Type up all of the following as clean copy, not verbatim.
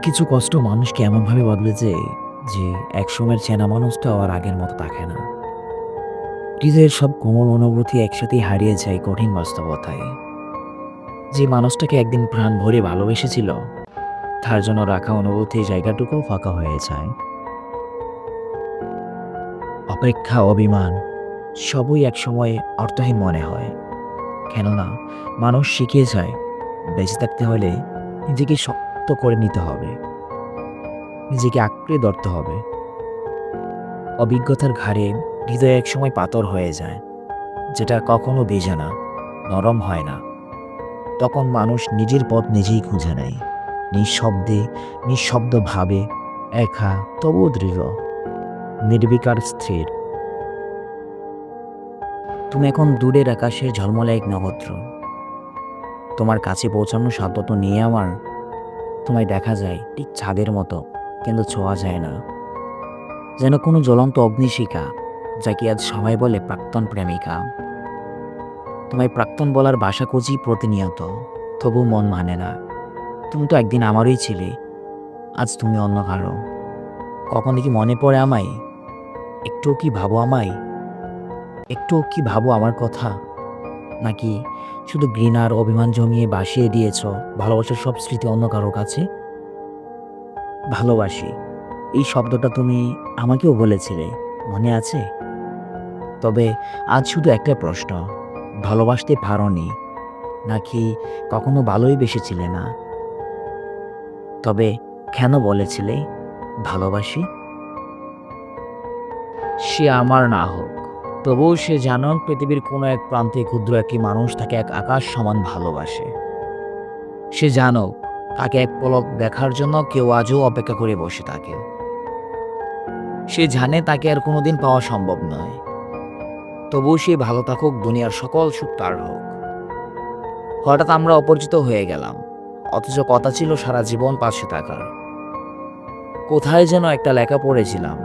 কিছু কষ্ট মানুষকে এমনভাবে বদলেছে যে একসময়ের চেনা মানুষটাও আর আগের মতো থাকে না। হৃদয়ের সব কোমল অনুভূতি একসাথেই হারিয়ে যায় কঠিন বাস্তবতায়। যে মানুষটাকে একদিন প্রাণ ভরে ভালোবেসেছিল, তার জন্য রাখা অনুভূতির জায়গাটুকুও ফাঁকা হয়ে যায়। অপেক্ষা, অভিমান সবই একসময় অর্থহীন মনে হয়। কেননা মানুষ শিখে যায় বেঁচে থাকতে হলে নিজেকে শক্ত করে নিতে হবে, নিজেকে আঁকড়ে ধরতে হবে। অভিজ্ঞতার ঘাড়ে হৃদয় একসময় পাথর হয়ে যায়, যেটা কখনো ভেজে না, নরম হয় না। তখন মানুষ নিজের পথ নিজেই খুঁজে নেয়, নিঃশব্দে, নিঃশব্দভাবে, একা তবুও দৃঢ়, নির্বিকার, স্থির। তুমি এখন দূরের আকাশের ঝলমলে এক নক্ষত্র। তোমার কাছে পৌঁছানোর সাধ্য তো নিয়ে আমার। তোমায় দেখা যায় ঠিক ছাদের মতো, কিন্তু ছোঁয়া যায় না। যেন কোনো জ্বলন্ত অগ্নিশিখা, যাকে আজ সবাই বলে প্রাক্তন প্রেমিকা। তোমায় প্রাক্তন বলার ভাষা খুঁজি প্রতিনিয়ত, তবু মন মানে না। তুমি তো একদিন আমারই ছিলে, আজ তুমি অন্য কারো। কখনো কি মনে পড়ে আমায়? একটুও কি ভাবো আমায়? একটুও কি ভাবো আমার কথা? নাকি শুধু ঘৃণার অভিমান জমিয়ে ভাসিয়ে দিয়েছ ভালোবাসার সব স্মৃতি অন্য কারোর কাছে? ভালোবাসি, এই শব্দটা তুমি আমাকেও বলেছিলে, মনে আছে? তবে আজ শুধু একটা প্রশ্ন, ভালোবাসতে পারোনি নাকি কখনো ভালোই বেসেছিলে না? তবে কেন বলেছিলে ভালোবাসি? সে আমার না হোক, তবুও সে জানুক পৃথিবীর কোনো এক প্রান্তে ক্ষুদ্র একটি মানুষ তাকে এক আকাশ সমান ভালোবাসে। সে জানুক তাকে এক পলক দেখার জন্য কেউ আজও অপেক্ষা করে বসে থাকে। সে জানে তাকে আর কোনোদিন পাওয়া সম্ভব নয়, তবুও সে ভালো থাকুক, দুনিয়ার সকল সুখ তার হোক। হঠাৎ আমরা অপরিচিত হয়ে গেলাম, অথচ কথা ছিল সারা জীবন পাশে থাকার। কোথায় যেন একটা লেখা পড়েছিলাম,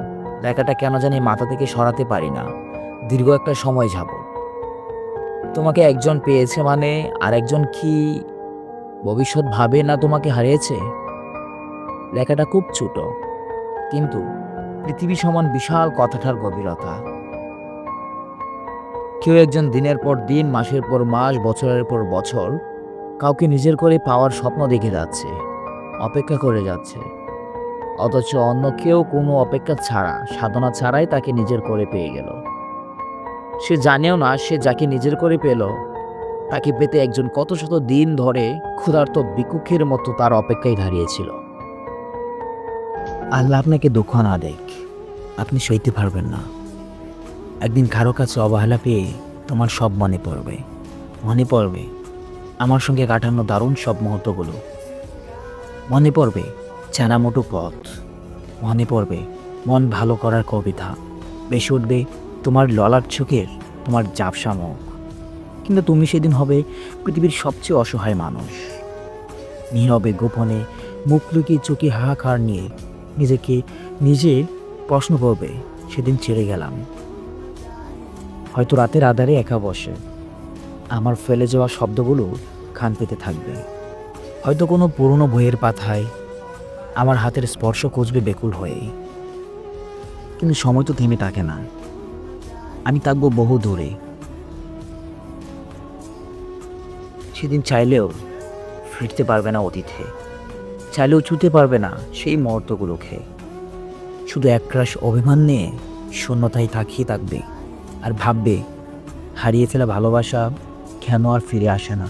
লেখাটা কেন জানি মাথা থেকে সরাতে পারি না দীর্ঘ একটা সময় যাবত। তোমাকে একজন পেয়েছে মানে আর একজন কি ভবিষ্যৎ ভাবে না তোমাকে হারিয়েছে? লেখাটা খুব ছোট, কিন্তু পৃথিবী সমান বিশাল কথাটার গভীরতা। কেউ একজন দিনের পর দিন, মাসের পর মাস, বছরের পর বছর কাউকে নিজের করে পাওয়ার স্বপ্ন দেখে যাচ্ছে, অপেক্ষা করে যাচ্ছে। অথচ অন্য কেউ কোনো অপেক্ষা ছাড়া, সাধনা ছাড়াই তাকে নিজের করে পেয়ে গেল। সে জানেও না সে যাকে নিজের করে পেল, তাকে পেতে একজন কত শত দিন ধরে ক্ষুধার্ত ভিক্ষুকের মতো তার অপেক্ষায় দাঁড়িয়েছিল। আল্লাহ আপনাকে দুঃখ না দেখ, আপনি সইতে পারবেন না। একদিন কারো কাছে অবহেলা পেয়ে তোমার সব মনে পড়বে, মনে পড়বে আমার সঙ্গে কাটানো দারুণ সব মুহূর্তগুলো। মনে পড়বে চেনামোটো পথ, মনে পড়বে মন ভালো করার কবিতা, বেশি উঠবে তোমার ললাট চোখের, তোমার ঝাপসা মুখ। কিন্তু তুমি সেদিন হবে পৃথিবীর সবচেয়ে অসহায় মানুষ। নীরবে গোপনে মুখ লুকিয়ে চোখে হাহাকার নিয়ে নিজেকে নিজে প্রশ্ন করবে, সেদিন ছেড়ে গেলাম। হয়তো রাতের আধারে একা বসে আমার ফেলে যাওয়া শব্দগুলো কান পেতে থাকবে। হয়তো কোনো পুরনো বইয়ের পাতায় আমার হাতের স্পর্শ খুঁজবে বেকুল হয়ে। কিন্তু সময় তো থেমে থাকে না, আমি থাকবো বহু দূরে। সেদিন চাইলেও ফিরতে পারবে না অতীতে, চাইলেও ছুঁতে পারবে না সেই মুহূর্তগুলোকে। শুধু একরাশ অভিমান নিয়ে শূন্যতায় তাকিয়ে থাকবে আর ভাববে হারিয়ে ফেলা ভালোবাসা কেন আর ফিরে আসে না।